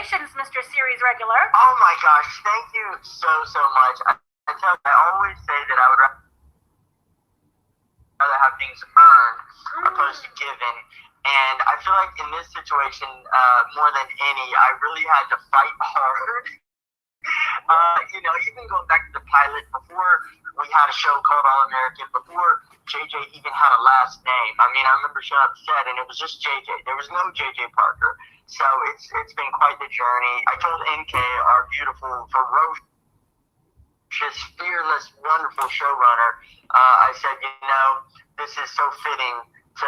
Congratulations, Mr. Series regular. Oh my gosh, thank you so much. I tell you, I always say that I would rather have things earned opposed to given. And I feel like in this situation, more than any, I really had to fight hard. Even going back to the pilot, before we had a show called All American, before JJ even had a last name. I mean, I remember showing up set and it was just JJ. There was no JJ Parker. So it's been quite the journey. I told NK, our beautiful, ferocious, fearless, wonderful showrunner, I said, this is so fitting to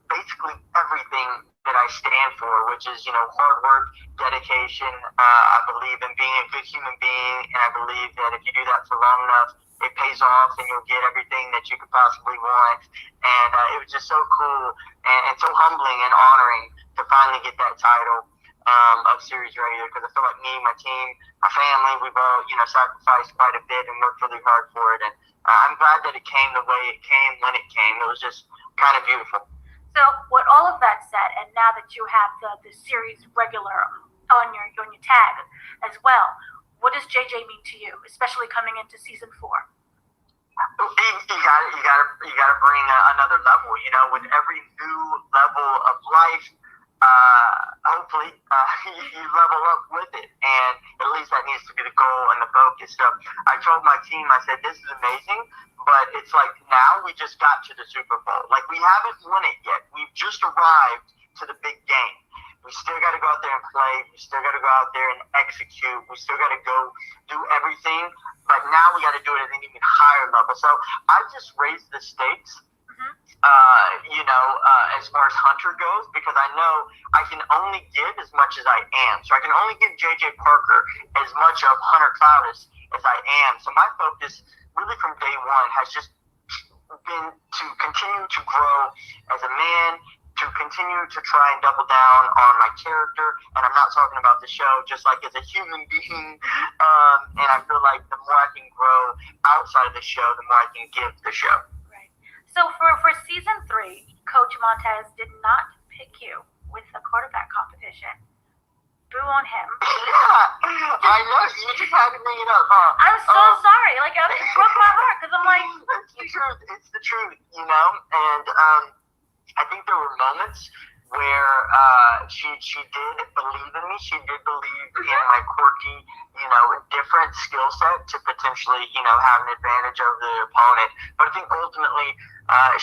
basically everything that I stand for, which is, hard work, dedication. I believe in being a good human being, and I believe that if you do that for long enough, it pays off and you'll get everything that you could possibly want. And it was just so cool and so humbling and honoring to finally get that title of series regular, because I feel like me, my team, my family, we've all, sacrificed quite a bit and worked really hard for it. And I'm glad that it came the way it came when it came. It was just kind of beautiful. So, with all of that said, and now that you have the series regular on your tag as well, what does JJ mean to you, especially coming into season 4? You gotta bring another level. With every new level of life, hopefully you level up with it, and at least that needs to be the goal and the focus. So I told my team, I said, this is amazing, but it's like now we just got to the Super Bowl. Like, we haven't won it yet. We've just arrived to the big game. We still got to go out there and play. We still got to go out there and execute. We still got to go do everything. But now we got to do it at an even higher level. So I just raised the stakes, as far as Hunter goes, because I know I can only give as much as I am. So I can only give JJ Parker as much of Hunter Clowdus as I am. So my focus really from day one has just been to continue to grow as a man, to continue to try and double down on my character, and I'm not talking about the show, just like as a human being, and I feel like the more I can grow outside of the show, the more I can give the show. Right. So for season 3, Coach Montez did not pick you with the quarterback competition. Boo on him. Yeah, I know, you just had to bring it up, huh? I'm so sorry, it broke my heart, because I'm like... It's the truth, and I think there were moments where she did believe in me. She did believe in my quirky, different skill set to potentially, have an advantage over the opponent. But I think ultimately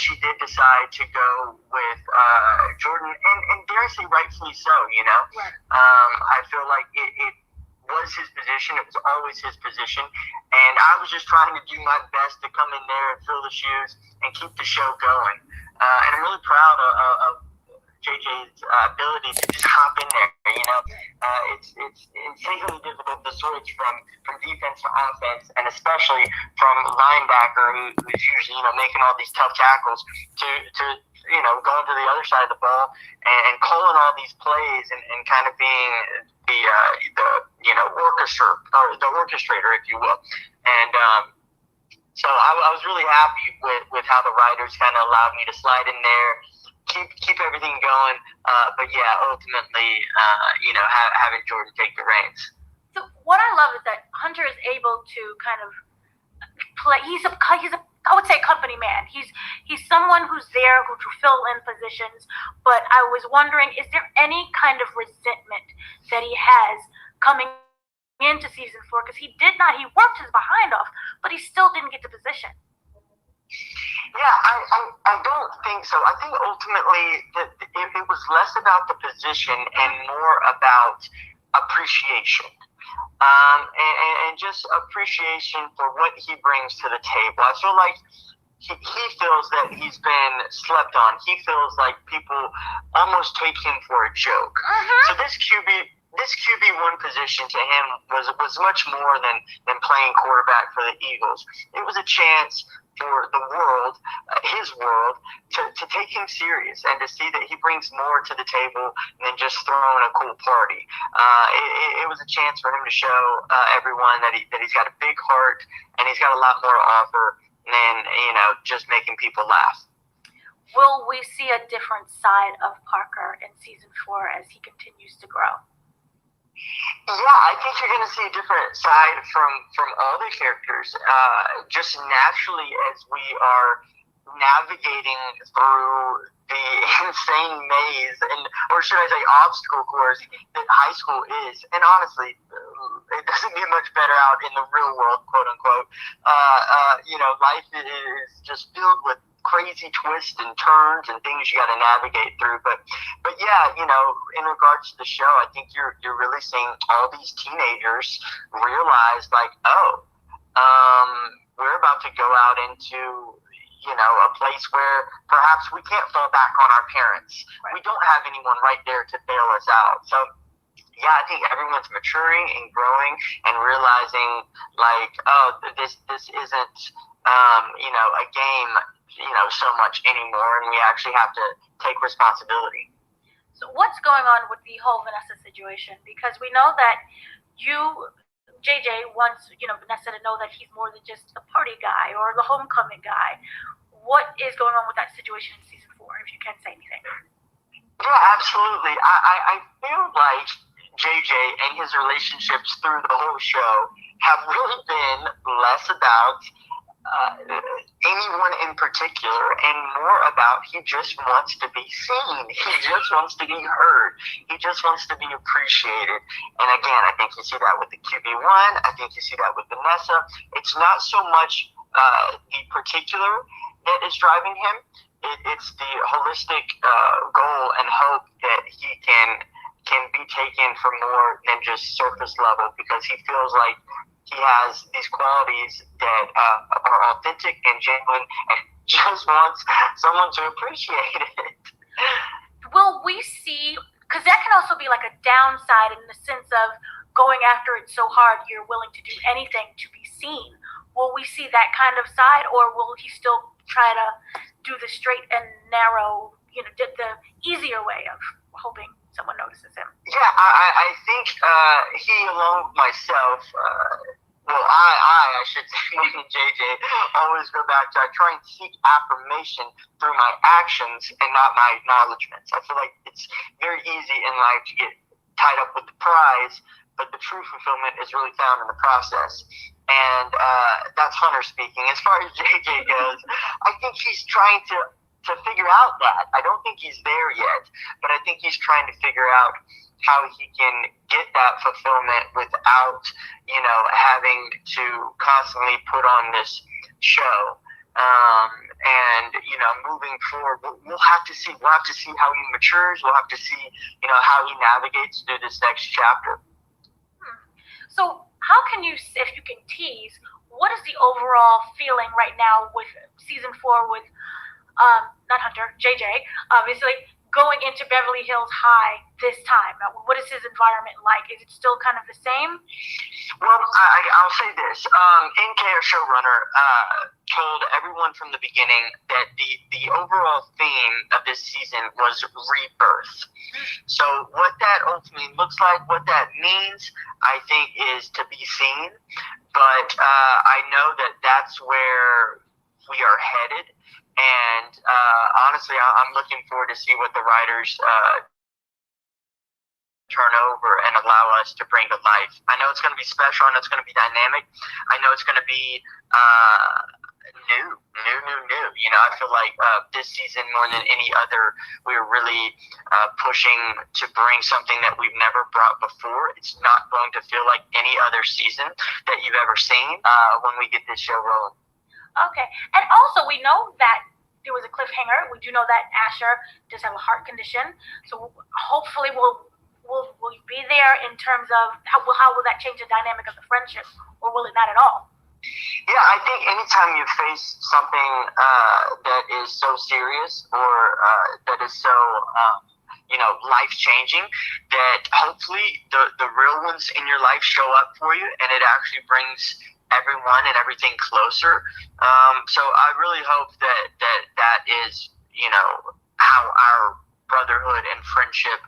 she did decide to go with Jordan, and dare I say rightfully so, Right. I feel like it was his position. It was always his position. And I was just trying to do my best to come in there and fill the shoes and keep the show going. And I'm really proud of JJ's ability to just hop in there. It's insanely difficult to switch from defense to offense, and especially from linebacker who's usually making all these tough tackles to going to the other side of the ball and calling all these plays and kind of being the orchestrator, if you will. And so I was really happy with how the writers kind of allowed me to slide in there, keep everything going. But yeah, ultimately, having Jordan take the reins. So what I love is that Hunter is able to kind of play. He's a I would say company man. He's someone who's there to fill in positions. But I was wondering, is there any kind of resentment that he has coming into season 4? Because he worked his behind off, but he still didn't get the position. Yeah, I don't think so. I think ultimately it was less about the position and more about appreciation. And just appreciation for what he brings to the table. I feel like he feels that he's been slept on. He feels like people almost take him for a joke. So this QB1 position to him was much more than playing quarterback for the Eagles. It was a chance for the world, his world, to take him serious and to see that he brings more to the table than just throwing a cool party. It was a chance for him to show everyone that he's got a big heart and he's got a lot more to offer than just making people laugh. Will we see a different side of Parker in season 4 as he continues to grow? Yeah, I think you're going to see a different side from all the characters. Just naturally, as we are navigating through the insane maze, or should I say, obstacle course that high school is. And honestly, it doesn't get much better out in the real world, quote unquote. Life is just filled with crazy twists and turns and things you got to navigate through. But yeah, in regards to the show, I think you're really seeing all these teenagers realize, like, we're about to go out into a place where perhaps we can't fall back on our parents. Right. We don't have anyone right there to bail us out. So yeah, I think everyone's maturing and growing and realizing, like, this isn't a game so much anymore, and we actually have to take responsibility. So what's going on with the whole Vanessa situation? Because we know that JJ wants, Vanessa to know that he's more than just a party guy or the homecoming guy. What is going on with that situation in season 4, if you can say anything? Yeah, absolutely. I feel like JJ and his relationships through the whole show have really been less about anyone in particular and more about he just wants to be seen. He just wants to be heard. He just wants to be appreciated. And again, I think you see that with the QB1. I think you see that with Vanessa. It's not so much the particular that is driving him. It's the holistic goal and hope that he can be taken for more than just surface level, because he feels like he has these qualities that are authentic and genuine and just wants someone to appreciate it. Will we see, because that can also be like a downside in the sense of going after it so hard you're willing to do anything to be seen. Will we see that kind of side, or will he still try to do the straight and narrow, the easier way of hoping someone notices him? Yeah, I think he, along with myself, I should say, me and JJ always go back to, I try and seek affirmation through my actions and not my acknowledgments. I feel like it's very easy in life to get tied up with the prize, but the true fulfillment is really found in the process. And that's Hunter speaking. As far as JJ goes, I think he's trying to figure out that. I don't think he's there yet, but I think he's trying to figure out how he can get that fulfillment without, having to constantly put on this show. Moving forward, we'll have to see. We'll have to see how he matures. We'll have to see, how he navigates through this next chapter. So how can you, if you can tease, what is the overall feeling right now with season 4 with, not Hunter, JJ, obviously, going into Beverly Hills High this time? What is his environment like? Is it still kind of the same? Well, I'll say this. NK, our showrunner, told everyone from the beginning that the overall theme of this season was rebirth. So what that ultimately looks like, what that means, I think is to be seen. But I know that that's where we are headed. And honestly, I'm looking forward to see what the writers turn over and allow us to bring to life. I know it's going to be special. I know it's going to be dynamic. I know it's going to be new. I feel like this season, more than any other, we're really pushing to bring something that we've never brought before. It's not going to feel like any other season that you've ever seen when we get this show rolling. Okay. And also, we know that there was a cliffhanger. We do know that Asher does have a heart condition. So hopefully we'll be there in terms of how will that change the dynamic of the friendship, or will it not at all? Yeah, I think anytime you face something that is so serious or that is so life-changing, that hopefully the real ones in your life show up for you, and it actually brings everyone and everything closer. So I really hope that is, how our brotherhood and friendship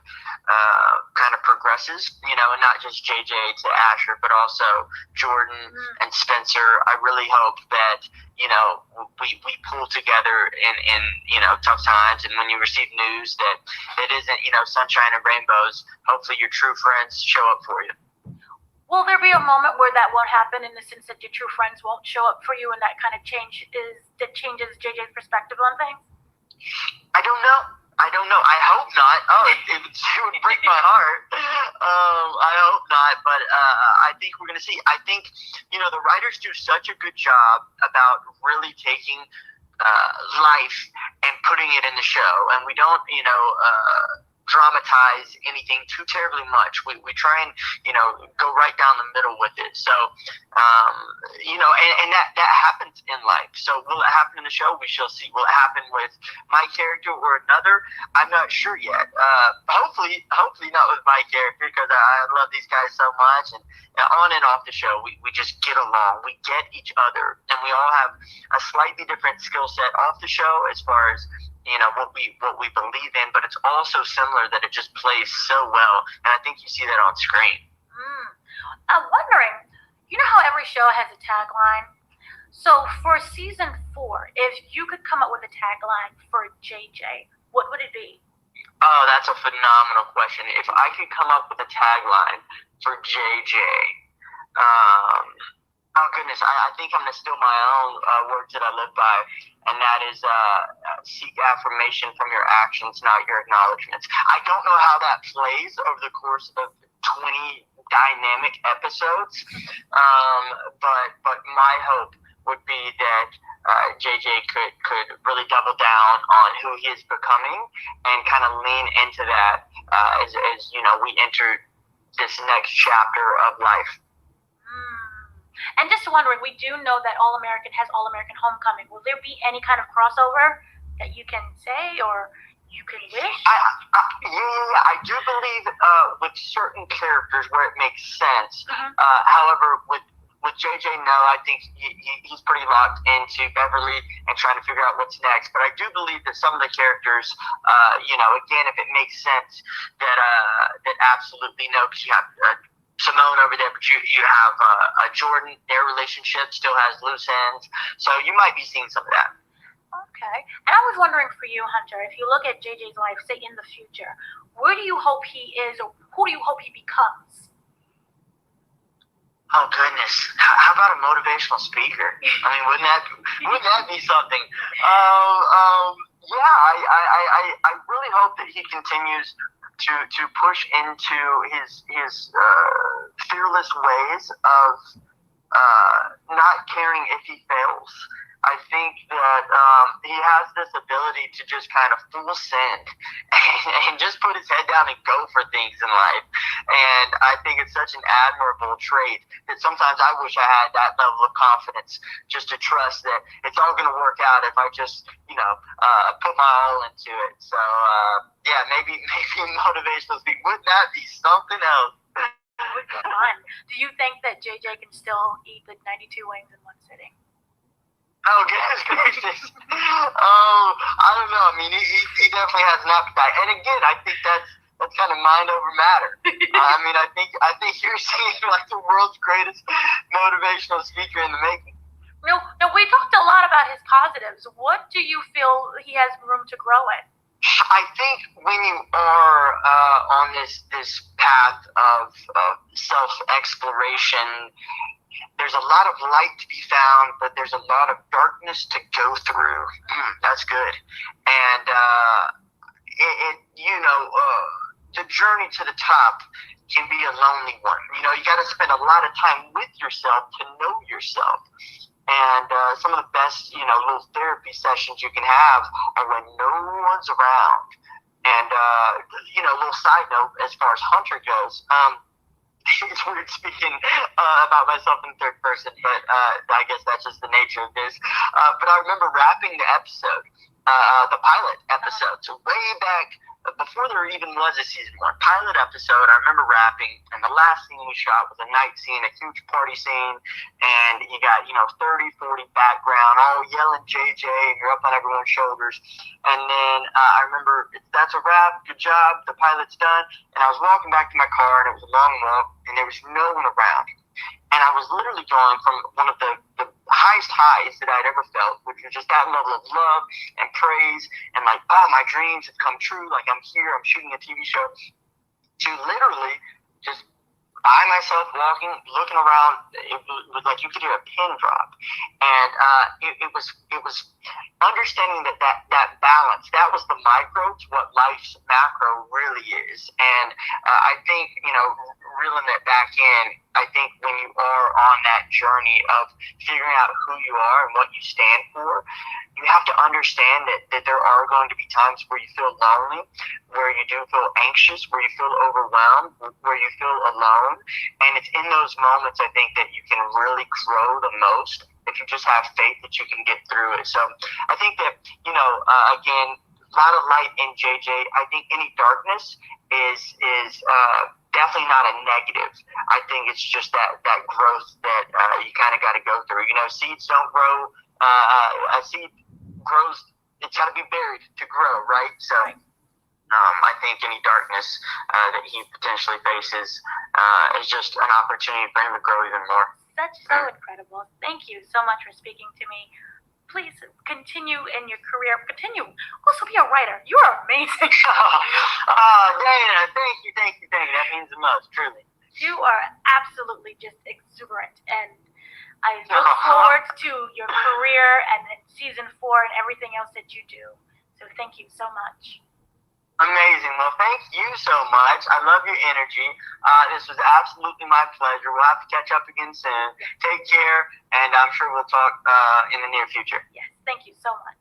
kind of progresses, you know, and not just JJ to Asher, but also Jordan and Spencer. I really hope that, you know, we pull together in you know, tough times, and when you receive news that it isn't, you know, sunshine and rainbows, hopefully your true friends show up for you. Will there be a moment where that won't happen, in the sense that your true friends won't show up for you, and that kind of changes JJ's perspective on things? I don't know. I hope not. Oh, it would break my heart. I hope not, but I think we're going to see. I think, you know, the writers do such a good job about really taking life and putting it in the show, and we don't, you know, dramatize anything too terribly much. We try and, you know, go right down the middle with it. So, you know, and that happens in life. So will it happen in the show? We shall see. Will it happen with my character or another? I'm not sure yet. Hopefully not with my character, because I love these guys so much, and on and off the show, we just get along. We get each other, and we all have a slightly different skill set off the show as far as, you know, what we believe in, but it's also similar that it just plays so well, and I think you see that on screen. I'm wondering, you know how every show has a tagline? So for season 4, if you could come up with a tagline for JJ, what would it be? Oh, that's a phenomenal question. If I could come up with a tagline for JJ, oh goodness, I think I'm gonna steal my own words that I live by, and that is seek affirmation from your actions, not your acknowledgments. I don't know how that plays over the course of 20 dynamic episodes, but my hope would be that JJ could really double down on who he is becoming and kind of lean into that as you know, we enter this next chapter of life. And just wondering, we do know that All American has All American Homecoming. Will there be any kind of crossover that you can say or you can wish? Yeah, I do believe with certain characters where it makes sense. However, with JJ, no, I think he's pretty locked into Beverly and trying to figure out what's next. But I do believe that some of the characters, you know, again, if it makes sense, that absolutely no, because you have Simone over there, but you have Jordan. Their relationship still has loose ends, so you might be seeing some of that. Okay. And I was wondering for you, Hunter, if you look at JJ's life, say in the future, where do you hope he is, or who do you hope he becomes? Oh goodness! How about a motivational speaker? I mean, wouldn't that be something? Yeah, I really hope that he continues to push into his fearless ways of not caring if he fails. I think that he has this ability to just kind of full send and just put his head down and go for things in life. And I think it's such an admirable trait that sometimes I wish I had that level of confidence, just to trust that it's all going to work out if I just, you know, put my all into it. So, yeah, maybe motivational speaking. Wouldn't that be something else? It would be fun. Do you think that JJ can still eat the 92 wings in one sitting? Oh, goodness gracious. I don't know. I mean, he definitely has an appetite. And again, I think that's kind of mind over matter. I mean, I think you're seeing like the world's greatest motivational speaker in the making. No, we talked a lot about his positives. What do you feel he has room to grow in? I think when you are on this path of self-exploration, there's a lot of light to be found, but there's a lot of darkness to go through. That's good. And the journey to the top can be a lonely one. You know, you got to spend a lot of time with yourself to know yourself. And some of the best, you know, little therapy sessions you can have are when no one's around. And, you know, a little side note as far as Hunter goes, it's weird speaking about myself in third person, but I guess that's just the nature of this. But I remember wrapping the episode, the pilot episode, so way back before there even was a season 1 pilot episode, I remember rapping, and the last scene we shot was a night scene, a huge party scene, and you got, 30, 40 background, all yelling JJ, and you're up on everyone's shoulders. And then I remember, that's a wrap, good job, the pilot's done. And I was walking back to my car, and it was a long walk, and there was no one around. And I was literally going from one of the highest highs that I'd ever felt, which was just that level of love and praise and like, oh, my dreams have come true. Like, I'm here, I'm shooting a TV show, to literally just by myself walking, looking around. It was like you could hear a pin drop. And it was understanding that balance, that was the micro to what life's macro really is. And I think, reeling it back in, I think when you are on that journey of figuring out who you are and what you stand for, you have to understand that there are going to be times where you feel lonely, where you do feel anxious, where you feel overwhelmed, where you feel alone. And it's in those moments, I think, that you can really grow the most if you just have faith that you can get through it. So I think that, again, a lot of light in JJ. I think any darkness is definitely not a negative. I think it's just that growth that you kind of got to go through. Seeds don't grow. A seed grows. It's got to be buried to grow, right? So I think any darkness that he potentially faces is just an opportunity for him to grow even more. That's so incredible. Thank you so much for speaking to me. Please continue in your career. Continue. Also be a writer. You are amazing. Dana, thank you. That means the most, truly. You are absolutely just exuberant. And I look forward to your career and season 4 and everything else that you do. So thank you so much. Amazing. Well, thank you so much. I love your energy. This was absolutely my pleasure. We'll have to catch up again soon. Take care, and I'm sure we'll talk in the near future. Yes, thank you so much.